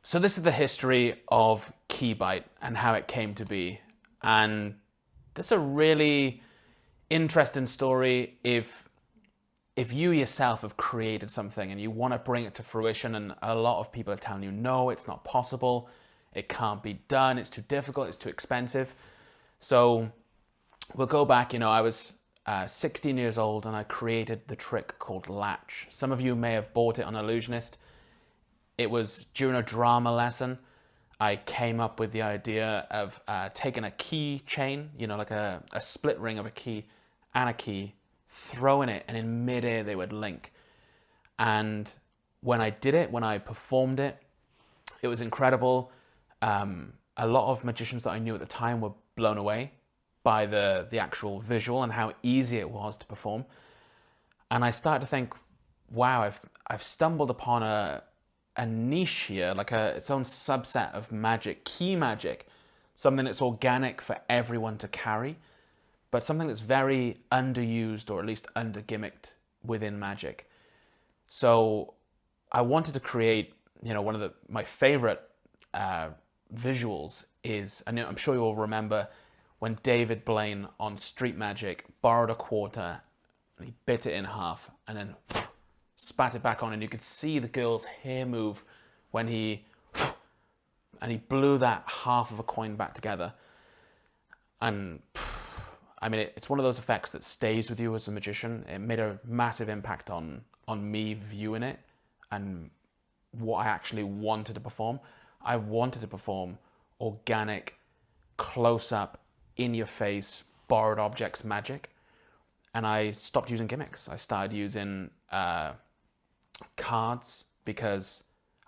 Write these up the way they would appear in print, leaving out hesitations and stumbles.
So this is the history of Keybyte and how it came to be. And this is a really interesting story if you yourself have created something and you want to bring it to fruition, and a lot of people are telling you, no, it's not possible, it can't be done, it's too difficult, it's too expensive. So we'll go back, I was 16 years old and I created the trick called Latch. Some of you may have bought it on Illusionist. It was during a drama lesson. I came up with the idea of taking a key chain, like a split ring of a key and a key, throwing it, and in midair they would link. And when I did it, when I performed it, it was incredible. A lot of magicians that I knew at the time were blown away by the actual visual and how easy it was to perform. And I started to think, wow, I've stumbled upon a niche here, like its own subset of magic, key magic, something that's organic for everyone to carry, but something that's very underused, or at least under-gimmicked within magic. So I wanted to create, one of my favorite visuals is, and I'm sure you all remember when David Blaine on Street Magic borrowed a quarter and he bit it in half and then spat it back on, and you could see the girl's hair move when he blew that half of a coin back together. And I mean, it's one of those effects that stays with you as a magician. It made a massive impact on me viewing it and what I actually wanted to perform. I wanted to perform organic, close-up, in-your-face, borrowed objects magic. And I stopped using gimmicks. I started using cards because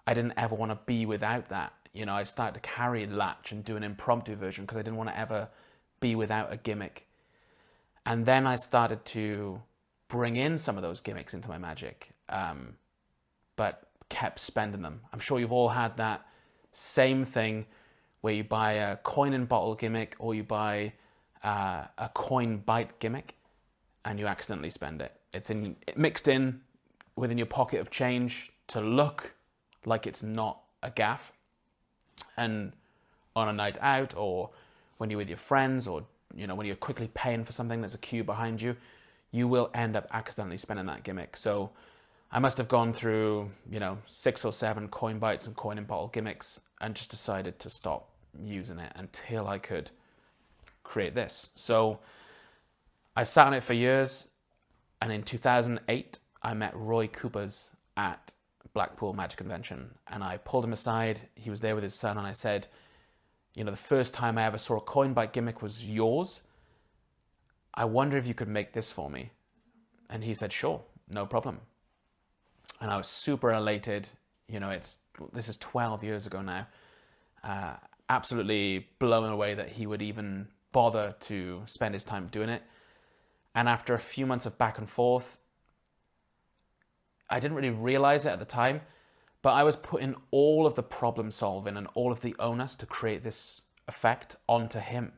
I didn't ever want to be without that. I started to carry Latch and do an impromptu version because I didn't want to ever be without a gimmick. And then I started to bring in some of those gimmicks into my magic, but kept spending them. I'm sure you've all had that same thing where you buy a coin and bottle gimmick, or you buy a coin bite gimmick and you accidentally spend it. It's mixed in within your pocket of change to look like it's not a gaff. And on a night out, or when you're with your friends, or when you're quickly paying for something, there's a queue behind you, you will end up accidentally spending that gimmick. So I must have gone through 6 or 7 coin bites and coin and bottle gimmicks and just decided to stop using it until I could create this. So I sat on it for years, and in 2008 I met Roy Coopers at Blackpool Magic Convention, and I pulled him aside. He was there with his son, and I said, the first time I ever saw a coin bite gimmick was yours. I wonder if you could make this for me. And he said, sure, no problem. And I was super elated. This is 12 years ago now. Absolutely blown away that he would even bother to spend his time doing it. And after a few months of back and forth, I didn't really realize it at the time, but I was putting all of the problem solving and all of the onus to create this effect onto him.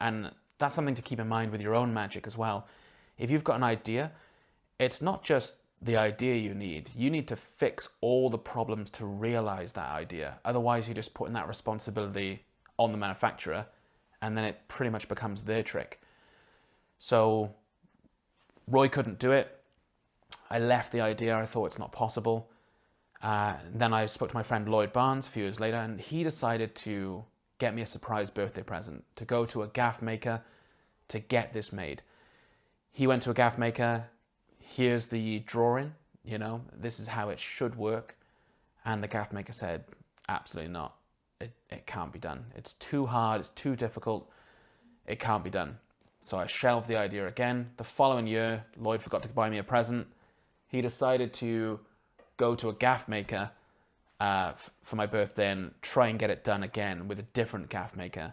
And that's something to keep in mind with your own magic as well. If you've got an idea, it's not just the idea you need to fix all the problems to realize that idea. Otherwise, you're just putting that responsibility on the manufacturer, and then it pretty much becomes their trick. So Roy couldn't do it. I left the idea. I thought it's not possible. Then I spoke to my friend Lloyd Barnes a few years later, and he decided to get me a surprise birthday present, to go to a gaff maker to get this made. He went to a gaff maker. Here's the drawing, this is how it should work. And the gaff maker said, absolutely not. It can't be done. It's too hard. It's too difficult. It can't be done. So I shelved the idea again. The following year, Lloyd forgot to buy me a present. He decided to go to a gaff maker for my birthday and try and get it done again with a different gaff maker.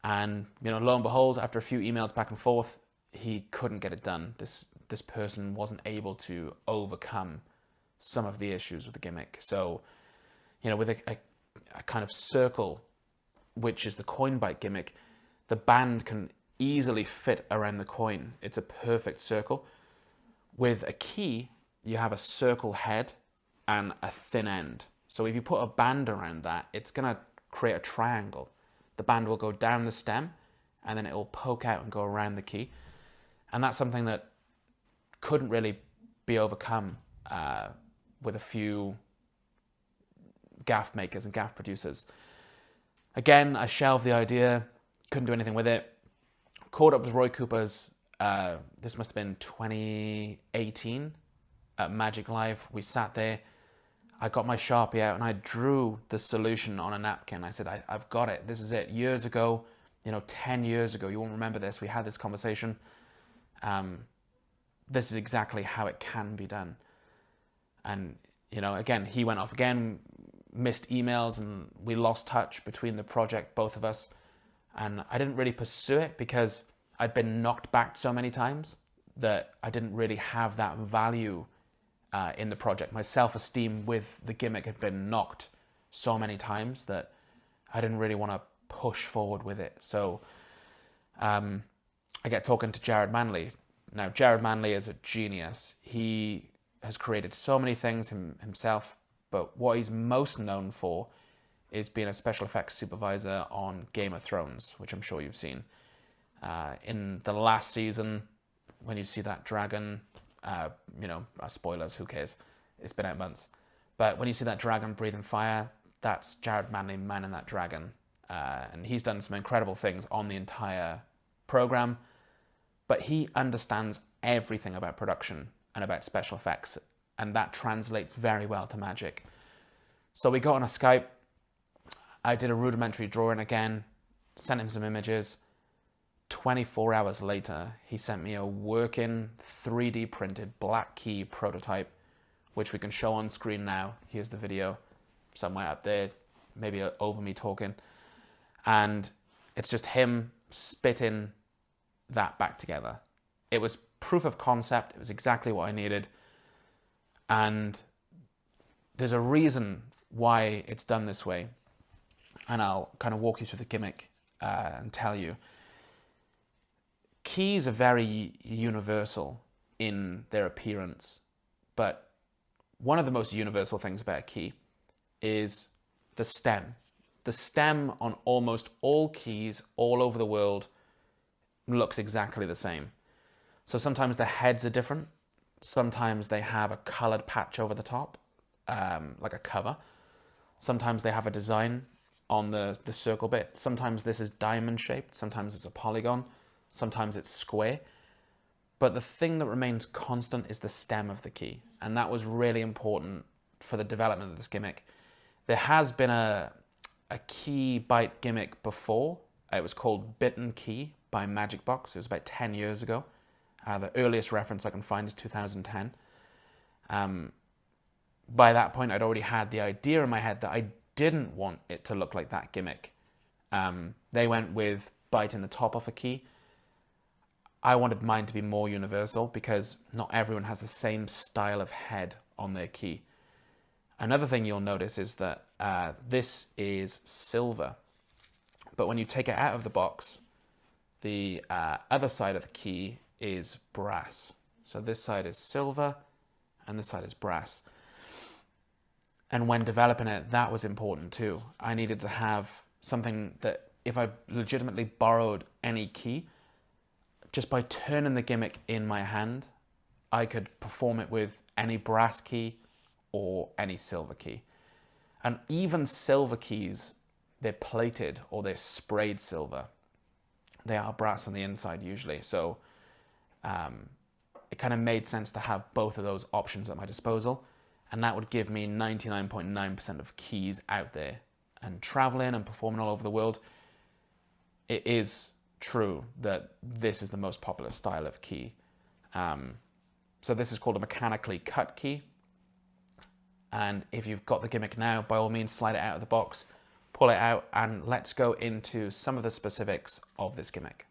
And, lo and behold, after a few emails back and forth, he couldn't get it done. This person wasn't able to overcome some of the issues with the gimmick. So, with a kind of circle, which is the coin bite gimmick, the band can easily fit around the coin. It's a perfect circle. With a key, you have a circle head and a thin end. So if you put a band around that, it's going to create a triangle. The band will go down the stem, and then it will poke out and go around the key. And that's something that couldn't really be overcome with a few gaff makers and gaff producers. Again, I shelved the idea, couldn't do anything with it. Caught up with Roy Cooper's, this must have been 2018 at Magic Live. We sat there, I got my Sharpie out and I drew the solution on a napkin. I said, I've got it, this is it. Years ago, 10 years ago, you won't remember this, we had this conversation. This is exactly how it can be done. And, again, he went off again, missed emails, and we lost touch between the project, both of us. And I didn't really pursue it because I'd been knocked back so many times that I didn't really have that value in the project. My self-esteem with the gimmick had been knocked so many times that I didn't really want to push forward with it. So I get talking to Jared Manley. Now, Jared Manley is a genius. He has created so many things himself, but what he's most known for is being a special effects supervisor on Game of Thrones, which I'm sure you've seen. In the last season, when you see that dragon, spoilers, who cares? It's been out months. But when you see that dragon breathing fire, that's Jared Manley manning that dragon. And he's done some incredible things on the entire program, but he understands everything about production and about special effects, and that translates very well to magic. So we got on a Skype, I did a rudimentary drawing again, sent him some images. 24 hours later, he sent me a working 3D printed black key prototype, which we can show on screen now. Here's the video somewhere up there, maybe over me talking. And it's just him spitting that back together. It was proof of concept. It was exactly what I needed. And there's a reason why it's done this way. And I'll kind of walk you through the gimmick and tell you. Keys are very universal in their appearance, but one of the most universal things about a key is the stem. The stem on almost all keys all over the world looks exactly the same. So sometimes the heads are different. Sometimes they have a colored patch over the top, like a cover. Sometimes they have a design on the circle bit. Sometimes this is diamond shaped. Sometimes it's a polygon. Sometimes it's square. But the thing that remains constant is the stem of the key. And that was really important for the development of this gimmick. There has been a key bite gimmick before. It was called Bitten Key by Magic Box. It was about 10 years ago. The earliest reference I can find is 2010. By that point, I'd already had the idea in my head that I didn't want it to look like that gimmick. They went with biting the top off a key. I wanted mine to be more universal because not everyone has the same style of head on their key. Another thing you'll notice is that this is silver, but when you take it out of the box, the other side of the key is brass. So this side is silver and this side is brass. And when developing it, that was important too. I needed to have something that if I legitimately borrowed any key, just by turning the gimmick in my hand, I could perform it with any brass key or any silver key. And even silver keys, they're plated or they're sprayed silver. They are brass on the inside usually. So it kind of made sense to have both of those options at my disposal. And that would give me 99.9% of keys out there. And traveling and performing all over the world, it is true that this is the most popular style of key. So this is called a mechanically cut key. And if you've got the gimmick now, by all means, slide it out of the box, pull it out, and let's go into some of the specifics of this gimmick.